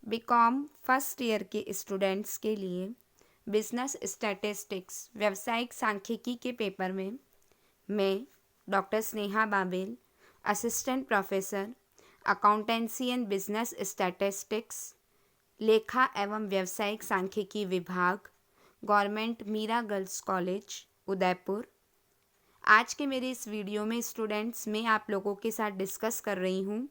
BCom first year के students के लिए बिजनेस स्टैटिस्टिक्स व्यावसायिक सांख्यिकी के पेपर में मैं doctor Sneha Babel, assistant professor accountancy and business statistics, लेखा एवं व्यावसायिक सांख्यिकी विभाग, government Meera girls college Udaipur. आज के मेरे इस वीडियो में स्टूडेंट्स मैं आप लोगों के साथ डिस्कस कर रही हूँ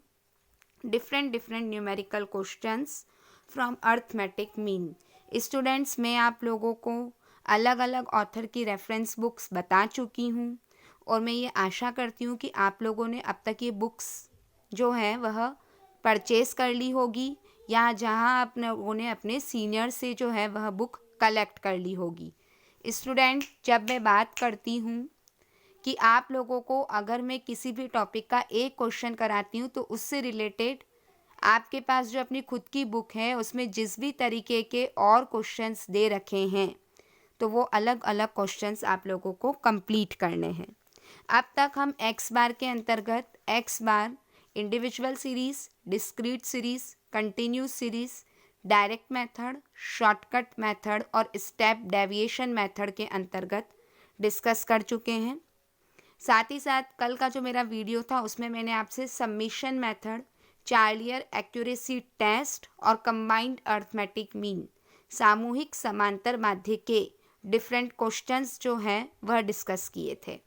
different numerical questions from arithmetic mean. Students मैं आप लोगों को अलग अलग ऑथर की रेफरेंस बुक्स बता चुकी हूँ और मैं ये आशा करती हूँ कि आप लोगों ने अब तक ये बुक्स जो है वह परचेस कर ली होगी या जहाँ आप लोगों ने अपने सीनियर से जो है वह बुक कलेक्ट कर ली होगी। स्टूडेंट, जब मैं बात करती हूँ कि आप लोगों को अगर मैं किसी भी टॉपिक का एक क्वेश्चन कराती हूँ तो उससे रिलेटेड आपके पास जो अपनी खुद की बुक है उसमें जिस भी तरीके के और क्वेश्चंस दे रखे हैं तो वो अलग अलग क्वेश्चंस आप लोगों को कंप्लीट करने हैं। अब तक हम एक्स बार के अंतर्गत X bar, individual series, discrete series, continuous series, direct method, shortcut method और स्टेप डेविएशन मेथड के अंतर्गत डिस्कस कर चुके हैं। साथ ही साथ कल का जो मेरा वीडियो था उसमें मैंने आपसे submission method, Charlier accuracy test और कंबाइंड अर्थमेटिक मीन सामूहिक समांतर माध्य के डिफरेंट क्वेश्चंस जो हैं वह डिस्कस किए थे।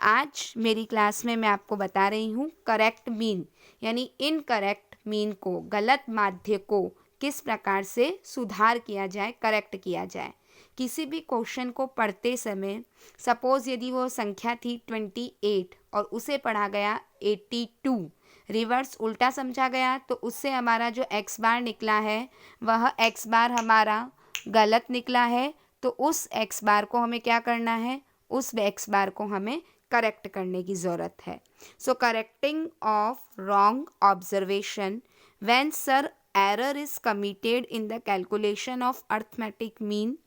आज मेरी क्लास में मैं आपको बता रही हूँ करेक्ट मीन यानी इनकरेक्ट मीन को, गलत माध्य को किस प्रकार से सुधार किया जाए, करेक्ट किया जाए। किसी भी क्वेश्चन को पढ़ते समय सपोज यदि वो संख्या थी 28 और उसे पढ़ा गया 82, रिवर्स उल्टा समझा गया तो उससे हमारा जो एक्स बार निकला है वह एक्स बार हमारा गलत निकला है। तो उस एक्स बार को हमें क्या करना है, उस एक्स बार को हमें करेक्ट करने की ज़रूरत है। So correcting of wrong observation when sir error is committed in the calculation of arithmetic mean,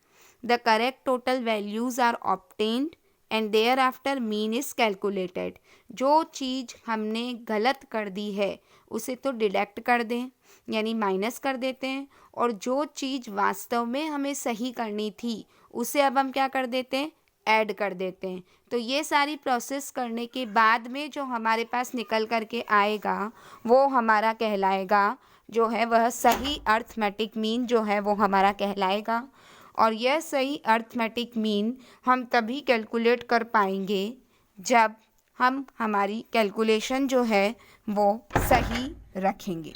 the correct total values are obtained and thereafter mean is calculated। जो चीज़ हमने गलत कर दी है उसे तो डिडक्ट कर दें यानी माइनस कर देते हैं, और जो चीज़ वास्तव में हमें सही करनी थी उसे अब हम क्या कर देते हैं, ऐड कर देते हैं। तो ये सारी प्रोसेस करने के बाद में जो हमारे पास निकल कर के आएगा वो हमारा कहलाएगा जो है वह सही अर्थमेटिक मीन जो है वो हमारा कहलाएगा। और यह सही अर्थमेटिक मीन हम तभी कैलकुलेट कर पाएंगे जब हम हमारी कैलकुलेशन जो है वो सही रखेंगे।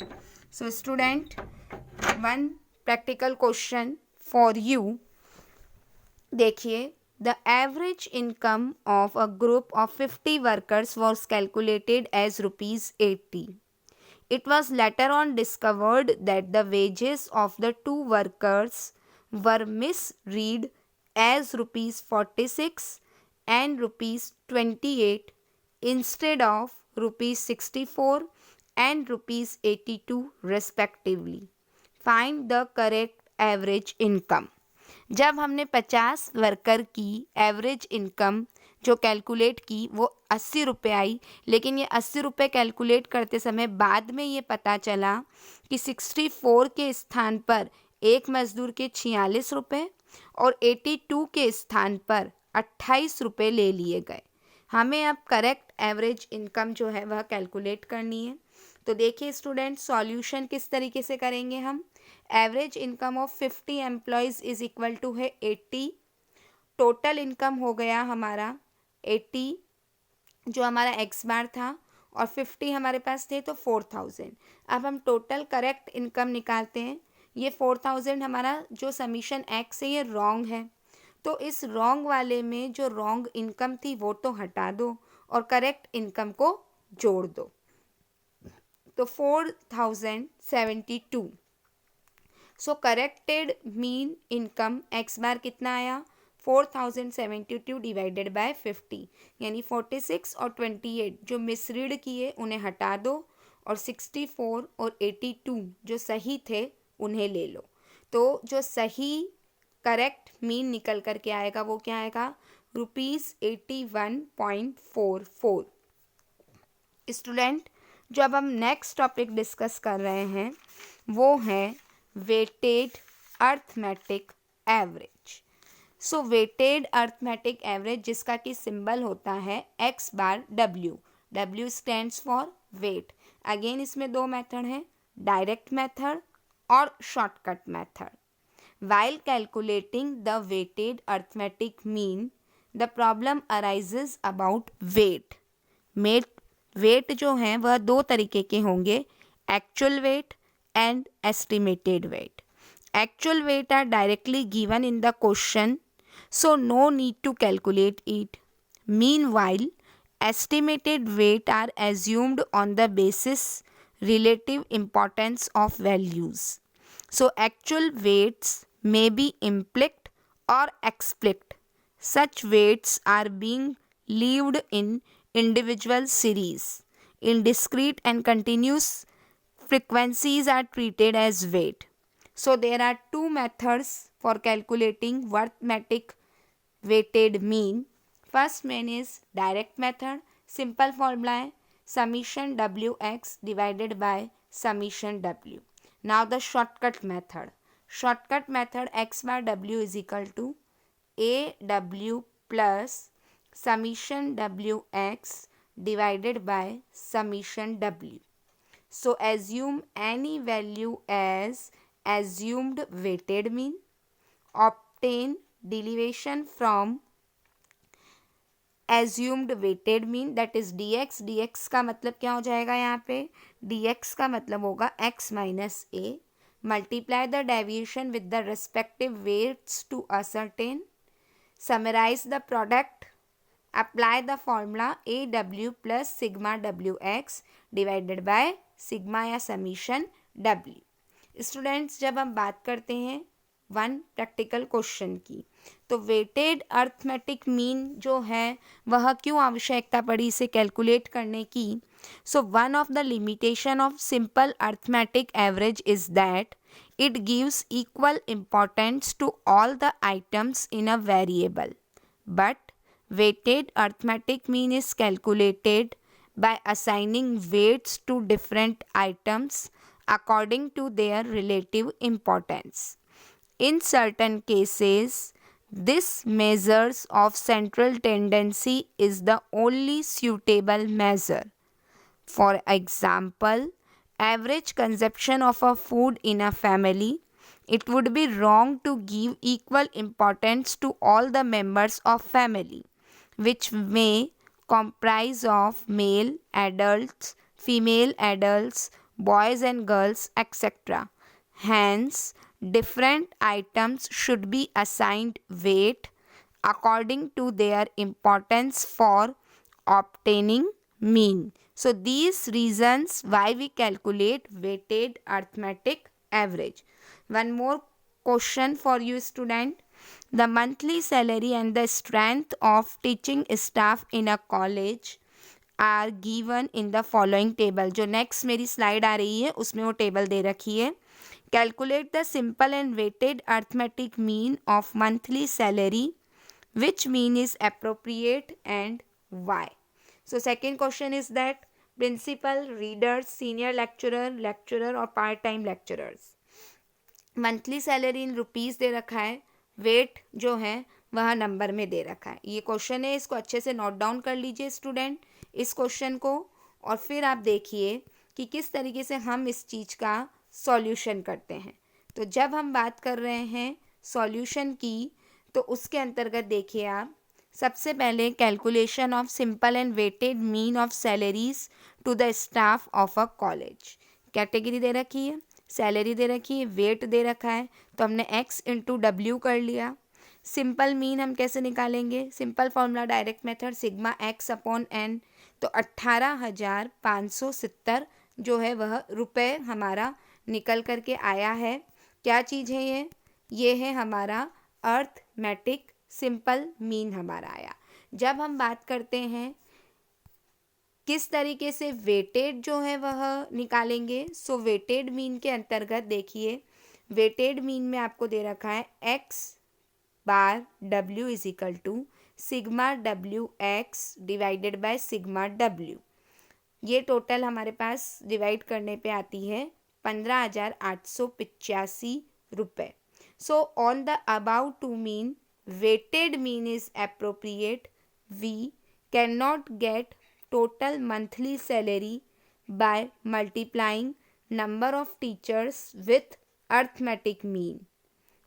So student, one practical question for you. देखिए, the average income of a group of 50 workers was calculated as ₹80। It was later on discovered that the wages of the two workers were misread as ₹46 and ₹28 instead of ₹64 and ₹82 respectively. Find the correct average income. जब हमने 50 worker की average income जो calculate की वो 80 रुपये आई, लेकिन ये 80 रुपये कैलकुलेट करते समय बाद में ये पता चला कि 64 के स्थान पर एक मज़दूर के 46 रुपये और 82 के स्थान पर 28 रुपये ले लिए गए। हमें अब करेक्ट एवरेज इनकम जो है वह कैलकुलेट करनी है। तो देखिए स्टूडेंट, सॉल्यूशन किस तरीके से करेंगे हम। Average income of 50 employees is equal to है 80। टोटल इनकम हो गया हमारा 80 जो हमारा एक्स बार था, और 50 हमारे पास थे तो 4000। अब हम टोटल करेक्ट इनकम निकालते हैं। ये 4000 हमारा जो समीशन एक्स है ये रॉन्ग है, तो इस रॉन्ग वाले में जो रॉन्ग इनकम थी वो तो हटा दो और करेक्ट इनकम को जोड़ दो। तो 4072। सो करेक्टेड मीन इनकम एक्स बार कितना आया, 4072 डिवाइडेड बाय 50 यानी 46 और 28 जो मिसरीड किए उन्हें हटा दो और 64 और 82 जो सही थे उन्हें ले लो। तो जो सही करेक्ट मीन निकल कर के आएगा वो क्या आएगा, ₹81.44। स्टूडेंट, जो अब हम नेक्स्ट टॉपिक डिस्कस कर रहे हैं वो है weighted arithmetic average. सो वेटेड अर्थमेटिक एवरेज जिसका कि सिंबल होता है x bar w, w stands for wait. Again इसमें दो मेथड हैं, डायरेक्ट मेथड और shortcut method. While calculating the weighted arithmetic mean, the problem arises about weight. Weight जो हैं वह दो तरीके के होंगे, actual weight and estimated weight. Actual weight are directly given in the question, so no need to calculate it. Meanwhile, estimated weight are assumed on the basis relative importance of values. So actual weights may be implicit or explicit. Such weights are being lived in individual series. In discrete and continuous frequencies are treated as weight. So there are two methods for calculating arithmetic weighted mean. First one is direct method. Simple formula है summation wx divided by summation w. Now the shortcut method. Shortcut method x bar w is equal to aw plus summation wx divided by summation w. So assume any value as assumed weighted mean. Obtain derivation from assumed weighted mean, that is dx. dx का मतलब क्या हो जाएगा यहाँ पे, dx का मतलब होगा x minus a. Multiply the deviation with the respective weights to ascertain. Summarize the product. Apply the formula aw plus sigma wx divided by sigma या summation w. स्टूडेंट्स जब हम बात करते हैं वन प्रैक्टिकल क्वेश्चन की, तो weighted arithmetic mean जो है वह क्यों आवश्यकता पड़ी इसे कैलकुलेट करने की. So one of the limitation of simple arithmetic average is that it gives equal importance to all the items in a variable. But weighted arithmetic mean is calculated by assigning weights to different items according to their relative importance. In certain cases, this measures of central tendency is the only suitable measure. For example, average consumption of a food in a family, it would be wrong to give equal importance to all the members of family, which may comprise of male adults, female adults, boys and girls, etc. Hence, different items should be assigned weight according to their importance for obtaining mean. So, these reasons why we calculate weighted arithmetic average. One more question for you student. The monthly salary and the strength of teaching staff in a college are given in the following table. जो next मेरी slide आ रही है उसमें वो table दे रखी है. Calculate the simple and weighted arithmetic mean of monthly salary. Which mean is appropriate and why? So second question is that principal, readers, senior lecturer और part time lecturers. Monthly salary in rupees दे रखा है, wait जो है वह number में दे रखा है. ये क्वेश्चन है, इसको अच्छे से नोट डाउन कर लीजिए स्टूडेंट इस क्वेश्चन को, और फिर आप देखिए कि किस तरीके से हम इस चीज़ का सॉल्यूशन करते हैं. तो जब हम बात कर रहे हैं सॉल्यूशन की, तो उसके अंतर्गत देखिए आप सबसे पहले calculation of simple and weighted mean of salaries to the staff of a college. Category दे रखी है, सैलरी दे रखी है, वेट दे रखा है, तो हमने x इंटू डब्ल्यू कर लिया. सिंपल मीन हम कैसे निकालेंगे, simple formula direct method sigma x upon n. तो 18,570 जो है वह रुपए हमारा निकल करके आया है. क्या चीज़ है ये है हमारा अर्थमेटिक सिंपल मीन हमारा आया. जब हम बात करते हैं किस तरीके से वेटेड जो है वह निकालेंगे, सो वेटेड मीन के अंतर्गत देखिए, वेटेड मीन में आपको दे रखा है x bar w is equal to sigma w x divided by sigma w. ये टोटल हमारे पास डिवाइड करने पे आती है 15,885 रुपये. So on the above two mean, weighted mean is appropriate. We cannot get total monthly salary by multiplying number of teachers with arithmetic mean,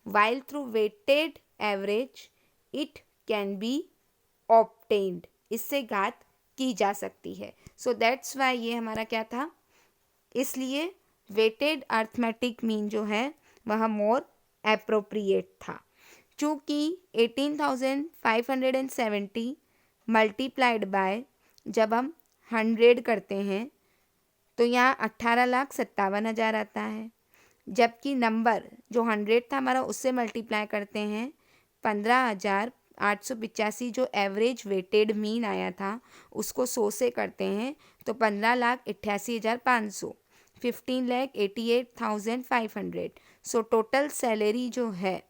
while through weighted average it can be obtained. इससे घात की जा सकती है. So that's why ये हमारा क्या था, इसलिए वेटेड अर्थमेटिक मीन जो है वह मोर एप्रोप्रिएट था. चूँकि 18,570 मल्टीप्लाइड बाय जब हम 100 करते हैं तो यहाँ 18,57,000 आता है, जबकि नंबर जो 100 था हमारा उससे मल्टीप्लाई करते हैं 15,885 जो एवरेज वेटेड मीन आया था उसको 100 से करते हैं तो 15,88,500, 15,88,500. सो टोटल सैलरी जो है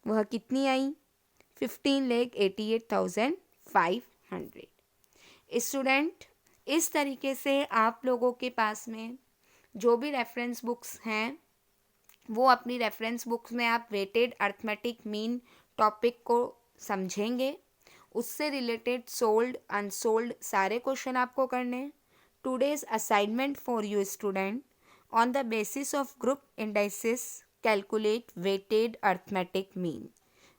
वह कितनी आई, 15,88,500. स्टूडेंट, इस तरीके से आप लोगों के पास में जो भी रेफरेंस बुक्स हैं वो अपनी रेफरेंस बुक्स में आप वेटेड अर्थमेटिक मीन टॉपिक को समझेंगे. उससे रिलेटेड सोल्ड अनसोल्ड सारे क्वेश्चन आपको करने. Today's assignment for you student, on the basis of group indices calculate weighted arithmetic mean.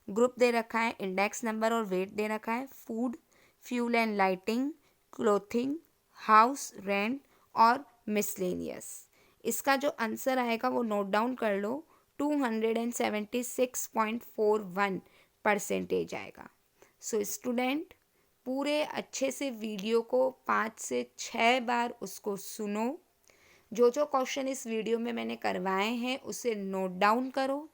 Group दे रखा है, इंडेक्स नंबर और वेट दे रखा है, food, fuel and lighting, clothing, house rent और मिसलेनियस. इसका जो आंसर आएगा वो नोट डाउन कर लो, 276.41% आएगा. सो स्टूडेंट, पूरे अच्छे से वीडियो को 5 से 6 बार उसको सुनो. जो जो क्वेश्चन इस वीडियो में मैंने करवाए हैं उसे नोट डाउन करो.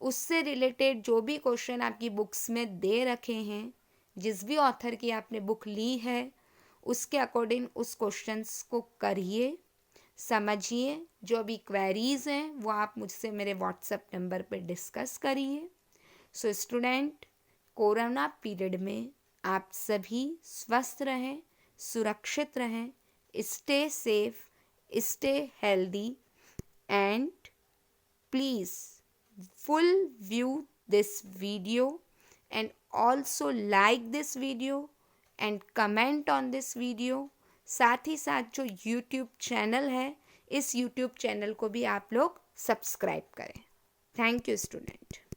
उससे रिलेटेड जो भी क्वेश्चन आपकी बुक्स में दे रखे हैं, जिस भी ऑथर की आपने बुक ली है उसके अकॉर्डिंग उस क्वेश्चंस को करिए, समझिए. जो भी क्वेरीज़ हैं वो आप मुझसे मेरे व्हाट्सएप नंबर पे डिस्कस करिए. सो स्टूडेंट, कोरोना पीरियड में आप सभी स्वस्थ रहें, सुरक्षित रहें, stay safe, stay healthy, and please full view this video and also like this video and comment on this video. साथ ही साथ जो YouTube चैनल है इस YouTube चैनल को भी आप लोग सब्सक्राइब करें. Thank you student.